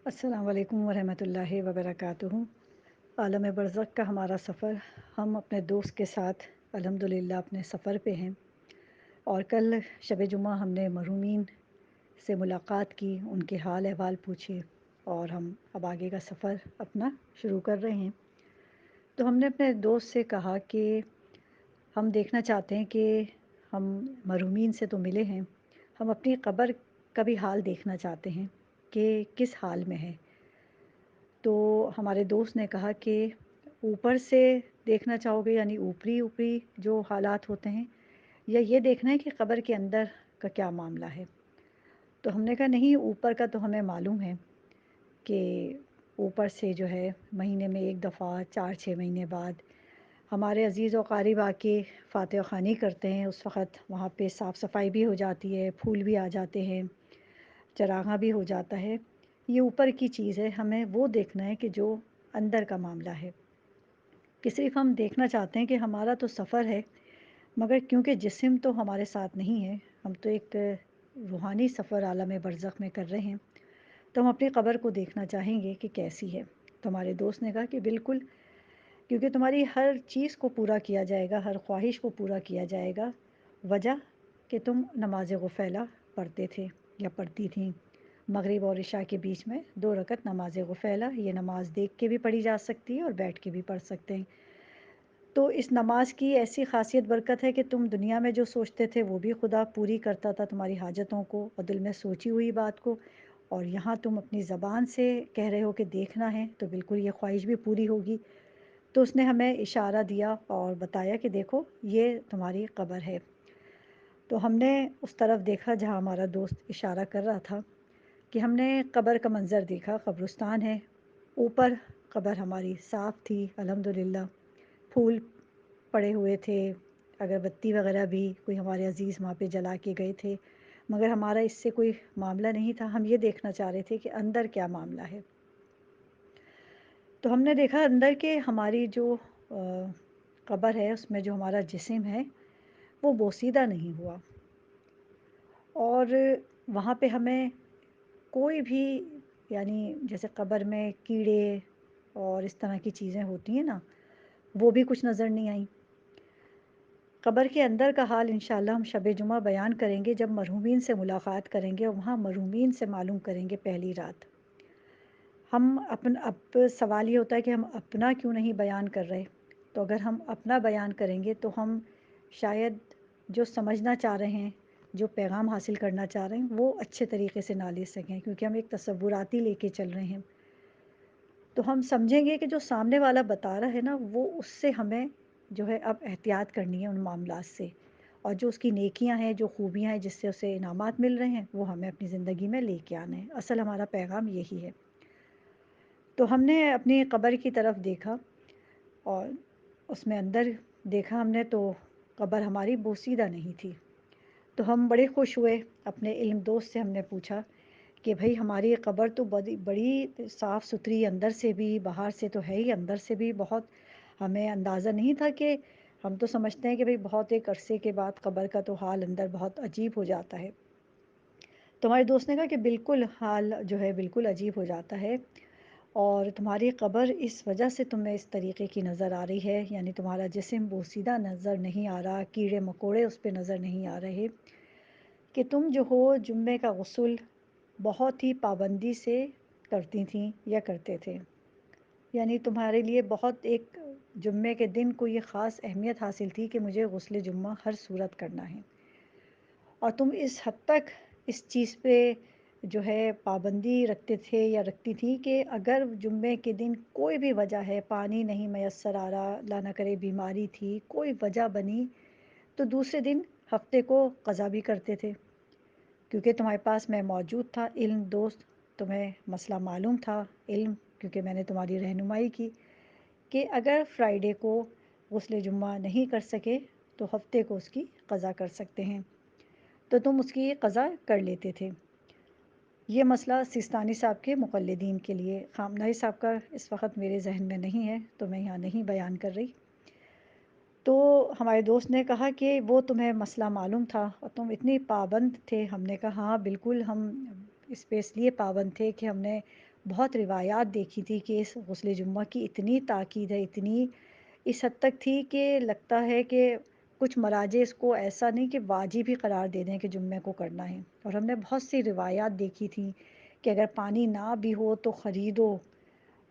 السلام علیکم ورحمۃ اللہ وبرکاتہ۔ عالم برزخ کا ہمارا سفر، ہم اپنے دوست کے ساتھ الحمدللہ اپنے سفر پہ ہیں، اور کل شب جمعہ ہم نے مرحومین سے ملاقات کی، ان کے حال احوال پوچھے، اور ہم اب آگے کا سفر اپنا شروع کر رہے ہیں۔ تو ہم نے اپنے دوست سے کہا کہ ہم دیکھنا چاہتے ہیں کہ ہم مرحومین سے تو ملے ہیں، ہم اپنی قبر کا بھی حال دیکھنا چاہتے ہیں کہ کس حال میں ہے۔ تو ہمارے دوست نے کہا کہ اوپر سے دیکھنا چاہو گے، یعنی اوپری اوپری جو حالات ہوتے ہیں، یا یہ دیکھنا ہے کہ قبر کے اندر کا کیا معاملہ ہے۔ تو ہم نے کہا نہیں، اوپر کا تو ہمیں معلوم ہے کہ اوپر سے جو ہے مہینے میں ایک دفعہ 4-6 مہینے بعد ہمارے عزیز و قارب آ کے فاتح خوانی کرتے ہیں، اس وقت وہاں پہ صاف صفائی بھی ہو جاتی ہے، پھول بھی آ جاتے ہیں، چراغاں بھی ہو جاتا ہے۔ یہ اوپر کی چیز ہے، ہمیں وہ دیکھنا ہے کہ جو اندر کا معاملہ ہے، کہ صرف ہم دیکھنا چاہتے ہیں کہ ہمارا تو سفر ہے، مگر کیونکہ جسم تو ہمارے ساتھ نہیں ہے، ہم تو ایک روحانی سفر عالم برزخ میں کر رہے ہیں، تو ہم اپنی قبر کو دیکھنا چاہیں گے کہ کیسی ہے۔ تو ہمارے دوست نے کہا کہ بالکل، کیونکہ تمہاری ہر چیز کو پورا کیا جائے گا، ہر خواہش کو پورا کیا جائے گا، وجہ کہ تم نماز غفیلہ پڑھتے تھے یا پڑھتی تھیں۔ مغرب اور عشاء کے بیچ میں 2 رکعت نماز غفیلہ، یہ نماز دیکھ کے بھی پڑھی جا سکتی ہے اور بیٹھ کے بھی پڑھ سکتے ہیں۔ تو اس نماز کی ایسی خاصیت برکت ہے کہ تم دنیا میں جو سوچتے تھے وہ بھی خدا پوری کرتا تھا، تمہاری حاجتوں کو اور دل میں سوچی ہوئی بات کو، اور یہاں تم اپنی زبان سے کہہ رہے ہو کہ دیکھنا ہے، تو بالکل یہ خواہش بھی پوری ہوگی۔ تو اس نے ہمیں اشارہ دیا اور بتایا کہ دیکھو یہ تمہاری قبر ہے۔ تو ہم نے اس طرف دیکھا جہاں ہمارا دوست اشارہ کر رہا تھا، کہ ہم نے قبر کا منظر دیکھا، قبرستان ہے، اوپر قبر ہماری صاف تھی الحمدللہ، پھول پڑے ہوئے تھے، اگربتی وغیرہ بھی کوئی ہمارے عزیز وہاں پہ جلا کے گئے تھے، مگر ہمارا اس سے کوئی معاملہ نہیں تھا، ہم یہ دیکھنا چاہ رہے تھے کہ اندر کیا معاملہ ہے۔ تو ہم نے دیکھا اندر کہ ہماری جو قبر ہے، اس میں جو ہمارا جسم ہے وہ بوسیدہ نہیں ہوا، اور وہاں پہ ہمیں کوئی بھی، یعنی جیسے قبر میں کیڑے اور اس طرح کی چیزیں ہوتی ہیں نا، وہ بھی کچھ نظر نہیں آئیں۔ قبر کے اندر کا حال انشاءاللہ ہم شب جمعہ بیان کریں گے، جب مرحومین سے ملاقات کریں گے اور وہاں مرحومین سے معلوم کریں گے پہلی رات۔ ہم اب سوال یہ ہوتا ہے کہ ہم اپنا کیوں نہیں بیان کر رہے؟ تو اگر ہم اپنا بیان کریں گے تو ہم شاید جو سمجھنا چاہ رہے ہیں، جو پیغام حاصل کرنا چاہ رہے ہیں، وہ اچھے طریقے سے نہ لے سکیں، کیونکہ ہم ایک تصوراتی لے کے چل رہے ہیں۔ تو ہم سمجھیں گے کہ جو سامنے والا بتا رہا ہے نا، وہ اس سے ہمیں جو ہے اب احتیاط کرنی ہے ان معاملات سے، اور جو اس کی نیکیاں ہیں، جو خوبیاں ہیں، جس سے اسے انعامات مل رہے ہیں، وہ ہمیں اپنی زندگی میں لے کے آنے ہیں۔ اصل ہمارا پیغام یہی ہے۔ تو ہم نے اپنی قبر کی طرف دیکھا، اور اس میں اندر دیکھا ہم نے، تو قبر ہماری بوسیدہ نہیں تھی۔ تو ہم بڑے خوش ہوئے، اپنے علم دوست سے ہم نے پوچھا کہ بھائی ہماری قبر تو بڑی بڑی صاف ستھری، اندر سے بھی، باہر سے تو ہے ہی، اندر سے بھی بہت، ہمیں اندازہ نہیں تھا کہ، ہم تو سمجھتے ہیں کہ بھائی بہت ایک عرصے کے بعد قبر کا تو حال اندر بہت عجیب ہو جاتا ہے۔ تو ہمارے دوست نے کہا کہ بالکل حال جو ہے بالکل عجیب ہو جاتا ہے، اور تمہاری قبر اس وجہ سے تمہیں اس طریقے کی نظر آ رہی ہے، یعنی تمہارا جسم بوسیدہ نظر نہیں آ رہا، کیڑے مکوڑے اس پہ نظر نہیں آ رہے، کہ تم جو ہو جمعے کا غسل بہت ہی پابندی سے کرتی تھیں یا کرتے تھے، یعنی تمہارے لیے بہت ایک جمعے کے دن کو یہ خاص اہمیت حاصل تھی کہ مجھے غسل جمعہ ہر صورت کرنا ہے، اور تم اس حد تک اس چیز پہ جو ہے پابندی رکھتے تھے یا رکھتی تھی کہ اگر جمعے کے دن کوئی بھی وجہ ہے، پانی نہیں میسر آ رہا، اللہ نہ کرے بیماری تھی، کوئی وجہ بنی، تو دوسرے دن ہفتے کو قضا بھی کرتے تھے، کیونکہ تمہارے پاس میں موجود تھا، علم دوست، تمہیں مسئلہ معلوم تھا، علم، کیونکہ میں نے تمہاری رہنمائی کی کہ اگر فرائیڈے کو غسل جمعہ نہیں کر سکے تو ہفتے کو اس کی قضا کر سکتے ہیں، تو تم اس کی قضا کر لیتے تھے۔ یہ مسئلہ سیستانی صاحب کے مقلدین کے لیے، خامنہئی صاحب کا اس وقت میرے ذہن میں نہیں ہے تو میں یہاں نہیں بیان کر رہی۔ تو ہمارے دوست نے کہا کہ وہ تمہیں مسئلہ معلوم تھا اور تم اتنی پابند تھے، ہم نے کہا ہاں بالکل، ہم اس پہ اس لیے پابند تھے کہ ہم نے بہت روایات دیکھی تھی کہ اس غسل جمعہ کی اتنی تاکید ہے، اتنی اس حد تک تھی کہ لگتا ہے کہ کچھ مراجع اس کو ایسا نہیں کہ واجب ہی قرار دے دیں کہ جمعے کو کرنا ہے۔ اور ہم نے بہت سی روایات دیکھی تھیں کہ اگر پانی نہ بھی ہو تو خریدو،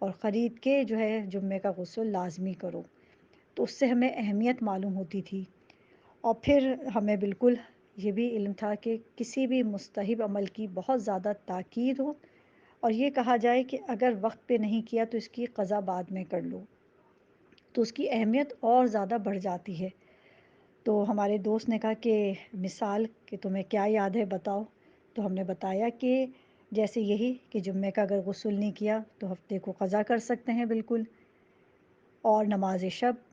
اور خرید کے جو ہے جمعے کا غسل لازمی کرو، تو اس سے ہمیں اہمیت معلوم ہوتی تھی۔ اور پھر ہمیں بالکل یہ بھی علم تھا کہ کسی بھی مستحب عمل کی بہت زیادہ تاکید ہو اور یہ کہا جائے کہ اگر وقت پہ نہیں کیا تو اس کی قضا بعد میں کر لو، تو اس کی اہمیت اور زیادہ بڑھ جاتی ہے۔ تو ہمارے دوست نے کہا کہ مثال کہ تمہیں کیا یاد ہے بتاؤ؟ تو ہم نے بتایا کہ جیسے یہی کہ جمعے کا اگر غسل نہیں کیا تو ہفتے کو قضا کر سکتے ہیں بالکل، اور نماز شب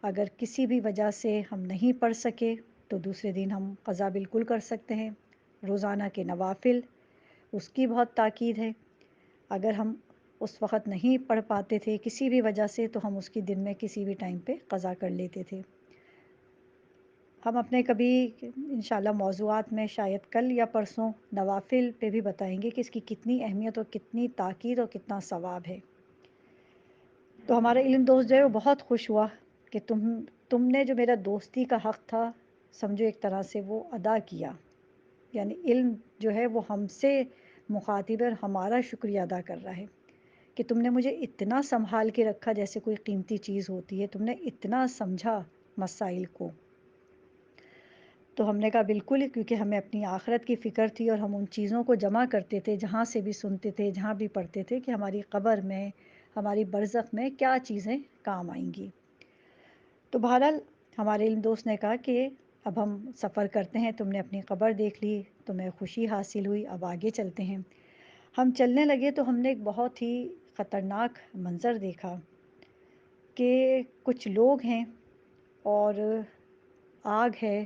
اگر کسی بھی وجہ سے ہم نہیں پڑھ سکے تو دوسرے دن ہم قضا بالکل کر سکتے ہیں۔ روزانہ کے نوافل، اس کی بہت تاکید ہے، اگر ہم اس وقت نہیں پڑھ پاتے تھے کسی بھی وجہ سے تو ہم اس کی دن میں کسی بھی ٹائم پہ قضا کر لیتے تھے۔ ہم اپنے کبھی انشاءاللہ موضوعات میں شاید کل یا پرسوں نوافل پہ بھی بتائیں گے کہ اس کی کتنی اہمیت اور کتنی تاکید اور کتنا ثواب ہے۔ تو ہمارا علم دوست جو ہے وہ بہت خوش ہوا کہ تم نے جو میرا دوستی کا حق تھا سمجھو ایک طرح سے وہ ادا کیا، یعنی علم جو ہے وہ ہم سے مخاطب ہے اور ہمارا شکریہ ادا کر رہا ہے کہ تم نے مجھے اتنا سنبھال کے رکھا جیسے کوئی قیمتی چیز ہوتی ہے، تم نے اتنا سمجھا مسائل کو۔ تو ہم نے کہا بالکل، کیونکہ ہمیں اپنی آخرت کی فکر تھی اور ہم ان چیزوں کو جمع کرتے تھے جہاں سے بھی سنتے تھے، جہاں بھی پڑھتے تھے کہ ہماری قبر میں، ہماری برزخ میں کیا چیزیں کام آئیں گی۔ تو بہرحال ہمارے علم دوست نے کہا کہ اب ہم سفر کرتے ہیں، تم نے اپنی قبر دیکھ لی، تمہیں خوشی حاصل ہوئی، اب آگے چلتے ہیں۔ ہم چلنے لگے تو ہم نے ایک بہت ہی خطرناک منظر دیکھا کہ کچھ لوگ ہیں اور آگ ہے،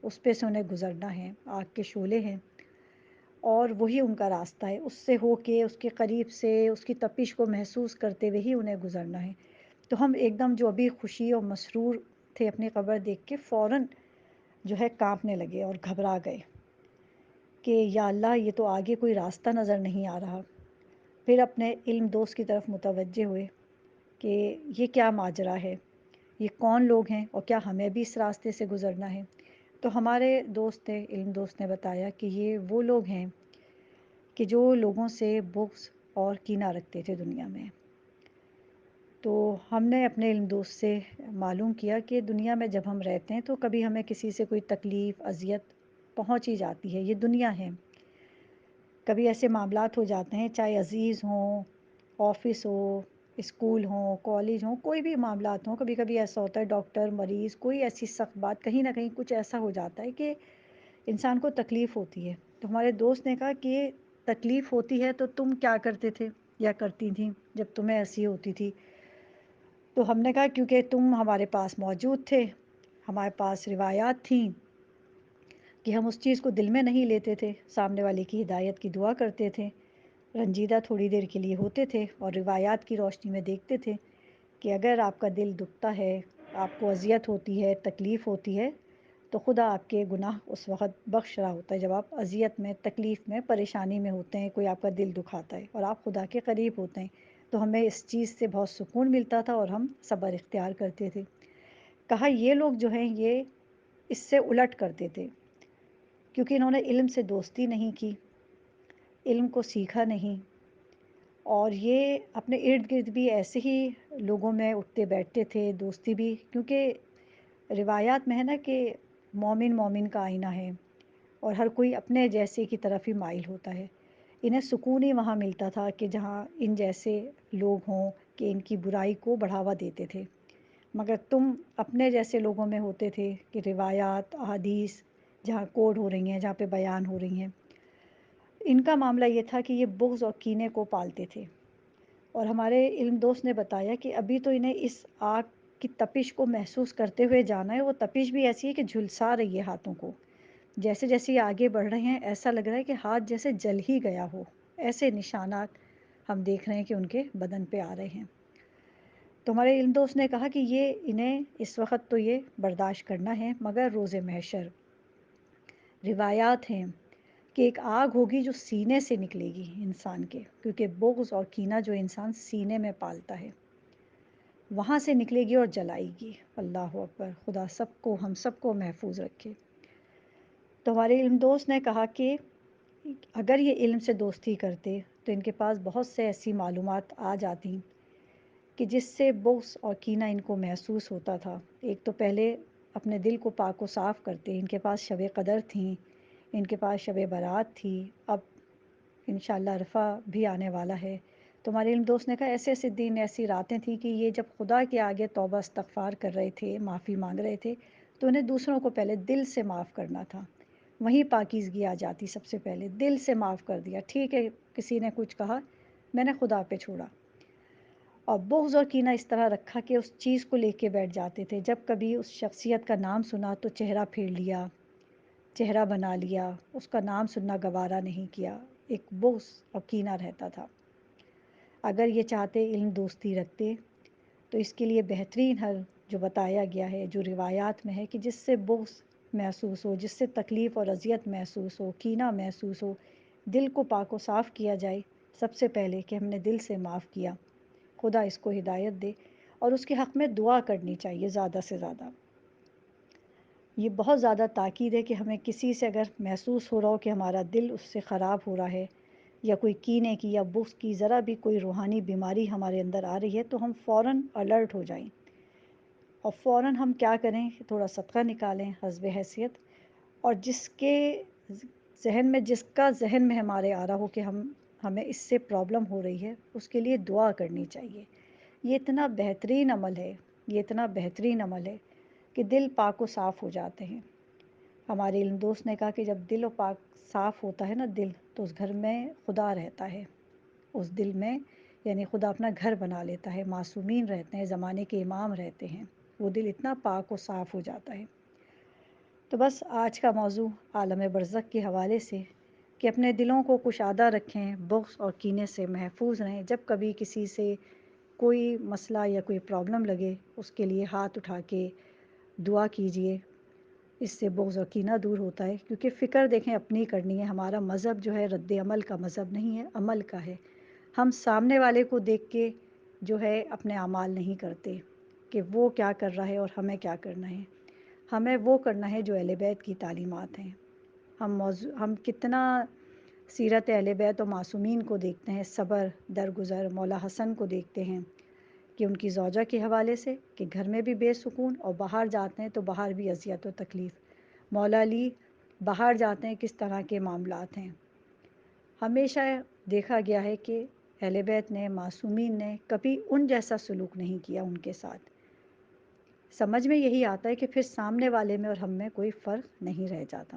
اس پہ سے انہیں گزرنا ہے، آگ کے شعلے ہیں اور وہی ان کا راستہ ہے، اس سے ہو کے، اس کے قریب سے، اس کی تپش کو محسوس کرتے ہوئے ہی انہیں گزرنا ہے۔ تو ہم ایک دم جو ابھی خوشی اور مسرور تھے اپنی قبر دیکھ کے فوراً جو ہے کانپنے لگے اور گھبرا گئے کہ یا اللہ یہ تو آگے کوئی راستہ نظر نہیں آ رہا۔ پھر اپنے علم دوست کی طرف متوجہ ہوئے کہ یہ کیا ماجرا ہے، یہ کون لوگ ہیں اور کیا ہمیں بھی اس راستے سے گزرنا ہے؟ تو ہمارے دوست نے، علم دوست نے بتایا کہ یہ وہ لوگ ہیں کہ جو لوگوں سے بغض اور کینہ رکھتے تھے دنیا میں۔ تو ہم نے اپنے علم دوست سے معلوم کیا کہ دنیا میں جب ہم رہتے ہیں تو کبھی ہمیں کسی سے کوئی تکلیف، اذیت پہنچ ہی جاتی ہے، یہ دنیا ہے۔ کبھی ایسے معاملات ہو جاتے ہیں، چاہے عزیز ہوں، آفس ہو، اسکول ہوں، کالج ہوں، کوئی بھی معاملات ہوں، کبھی کبھی ایسا ہوتا ہے ڈاکٹر، مریض، کوئی ایسی سخت بات کہیں نہ کہیں کچھ ایسا ہو جاتا ہے کہ انسان کو تکلیف ہوتی ہے۔ تو ہمارے دوست نے کہا کہ تکلیف ہوتی ہے تو تم کیا کرتے تھے یا کرتی تھیں جب تمہیں ایسی ہوتی تھی؟ تو ہم نے کہا کیونکہ تم ہمارے پاس موجود تھے، ہمارے پاس روایات تھیں کہ ہم اس چیز کو دل میں نہیں لیتے تھے، سامنے والے کی ہدایت کی دعا کرتے تھے، رنجیدہ تھوڑی دیر کے لیے ہوتے تھے اور روایات کی روشنی میں دیکھتے تھے کہ اگر آپ کا دل دکھتا ہے، آپ کو اذیت ہوتی ہے، تکلیف ہوتی ہے، تو خدا آپ کے گناہ اس وقت بخش رہا ہوتا ہے جب آپ اذیت میں، تکلیف میں، پریشانی میں ہوتے ہیں، کوئی آپ کا دل دکھاتا ہے اور آپ خدا کے قریب ہوتے ہیں، تو ہمیں اس چیز سے بہت سکون ملتا تھا اور ہم صبر اختیار کرتے تھے۔ کہا یہ لوگ جو ہیں یہ اس سے الٹ کرتے تھے کیونکہ انہوں نے علم سے دوستی نہیں کی، علم کو سیکھا نہیں، اور یہ اپنے ارد گرد بھی ایسے ہی لوگوں میں اٹھتے بیٹھتے تھے، دوستی بھی، کیونکہ روایات میں ہے نا کہ مومن مومن کا آئینہ ہے اور ہر کوئی اپنے جیسے کی طرف ہی مائل ہوتا ہے۔ انہیں سکون ہی وہاں ملتا تھا کہ جہاں ان جیسے لوگ ہوں کہ ان کی برائی کو بڑھاوا دیتے تھے، مگر تم اپنے جیسے لوگوں میں ہوتے تھے کہ روایات، احادیث جہاں کوڈ ہو رہی ہیں، جہاں پہ بیان ہو رہی ہیں، ان کا معاملہ یہ تھا کہ یہ بغض اور کینے کو پالتے تھے۔ اور ہمارے علم دوست نے بتایا کہ ابھی تو انہیں اس آگ کی تپش کو محسوس کرتے ہوئے جانا ہے، وہ تپش بھی ایسی ہے کہ جھلسا رہی ہے ہاتھوں کو، جیسے جیسے یہ آگے بڑھ رہے ہیں ایسا لگ رہا ہے کہ ہاتھ جیسے جل ہی گیا ہو، ایسے نشانات ہم دیکھ رہے ہیں کہ ان کے بدن پہ آ رہے ہیں۔ تو ہمارے علم دوست نے کہا کہ یہ انہیں اس وقت تو یہ برداشت کرنا ہے، مگر روز محشر روایات ہیں کہ ایک آگ ہوگی جو سینے سے نکلے گی انسان کے، کیونکہ بغض اور کینہ جو انسان سینے میں پالتا ہے وہاں سے نکلے گی اور جلائے گی۔ اللہ اکبر، خدا سب کو، ہم سب کو محفوظ رکھے۔ تو ہمارے علم دوست نے کہا کہ اگر یہ علم سے دوستی کرتے تو ان کے پاس بہت سے ایسی معلومات آ جاتی کہ جس سے بغض اور کینہ ان کو محسوس ہوتا تھا۔ ایک تو پہلے اپنے دل کو پاک و صاف کرتے، ان کے پاس شب قدر تھیں، ان کے پاس شب برات تھی، اب انشاءاللہ عرفہ بھی آنے والا ہے۔ تو ہمارے علم دوست نے کہا ایسے ایسے دن، ایسی راتیں تھیں کہ یہ جب خدا کے آگے توبہ استغفار کر رہے تھے، معافی مانگ رہے تھے، تو انہیں دوسروں کو پہلے دل سے معاف کرنا تھا، وہیں پاکیزگی آ جاتی۔ سب سے پہلے دل سے معاف کر دیا، ٹھیک ہے کسی نے کچھ کہا، میں نے خدا پہ چھوڑا۔ اور بغض اور کینہ اس طرح رکھا کہ اس چیز کو لے کے بیٹھ جاتے تھے، جب کبھی اس شخصیت کا نام سنا تو چہرہ پھیر لیا، چہرہ بنا لیا، اس کا نام سننا گوارا نہیں کیا، ایک بغض اور کینہ رہتا تھا۔ اگر یہ چاہتے علم دوستی رکھتے تو اس کے لیے بہترین حل جو بتایا گیا ہے، جو روایات میں ہے، کہ جس سے بغض محسوس ہو، جس سے تکلیف اور اذیت محسوس ہو، کینہ محسوس ہو، دل کو پاک و صاف کیا جائے سب سے پہلے، کہ ہم نے دل سے معاف کیا، خدا اس کو ہدایت دے، اور اس کے حق میں دعا کرنی چاہیے زیادہ سے زیادہ۔ یہ بہت زیادہ تاکید ہے کہ ہمیں کسی سے اگر محسوس ہو رہا ہو کہ ہمارا دل اس سے خراب ہو رہا ہے، یا کوئی کینے کی یا بغض کی ذرا بھی کوئی روحانی بیماری ہمارے اندر آ رہی ہے، تو ہم فوراً الرٹ ہو جائیں، اور فوراً ہم کیا کریں، تھوڑا صدقہ نکالیں حسب حیثیت، اور جس کے ذہن میں، جس کا ذہن میں ہمارے آ رہا ہو کہ ہمیں اس سے پرابلم ہو رہی ہے، اس کے لیے دعا کرنی چاہیے۔ یہ اتنا بہترین عمل ہے، یہ اتنا بہترین عمل ہے کہ دل پاک و صاف ہو جاتے ہیں۔ ہمارے علم دوست نے کہا کہ جب دل و پاک صاف ہوتا ہے نا دل، تو اس گھر میں خدا رہتا ہے، اس دل میں یعنی خدا اپنا گھر بنا لیتا ہے، معصومین رہتے ہیں، زمانے کے امام رہتے ہیں، وہ دل اتنا پاک و صاف ہو جاتا ہے۔ تو بس آج کا موضوع عالم برزخ کے حوالے سے کہ اپنے دلوں کو کشادہ رکھیں، بغض اور کینے سے محفوظ رہیں، جب کبھی کسی سے کوئی مسئلہ یا کوئی پرابلم لگے اس کے لیے ہاتھ اٹھا کے دعا کیجئے، اس سے بغض و کینہ دور ہوتا ہے، کیونکہ فکر دیکھیں اپنی کرنی ہے۔ ہمارا مذہب جو ہے رد عمل کا مذہب نہیں ہے، عمل کا ہے۔ ہم سامنے والے کو دیکھ کے جو ہے اپنے اعمال نہیں کرتے کہ وہ کیا کر رہا ہے اور ہمیں کیا کرنا ہے، ہمیں وہ کرنا ہے جو اہل بیت کی تعلیمات ہیں۔ ہم کتنا سیرت اہل بیت و معصومین کو دیکھتے ہیں، صبر، درگزر، مولا حسن کو دیکھتے ہیں کہ ان کی زوجہ کے حوالے سے کہ گھر میں بھی بے سکون، اور باہر جاتے ہیں تو باہر بھی اذیت و تکلیف۔ مولا علی باہر جاتے ہیں کس طرح کے معاملات ہیں۔ ہمیشہ دیکھا گیا ہے کہ اہل بیت نے، معصومین نے کبھی ان جیسا سلوک نہیں کیا ان کے ساتھ۔ سمجھ میں یہی آتا ہے کہ پھر سامنے والے میں اور ہم میں کوئی فرق نہیں رہ جاتا۔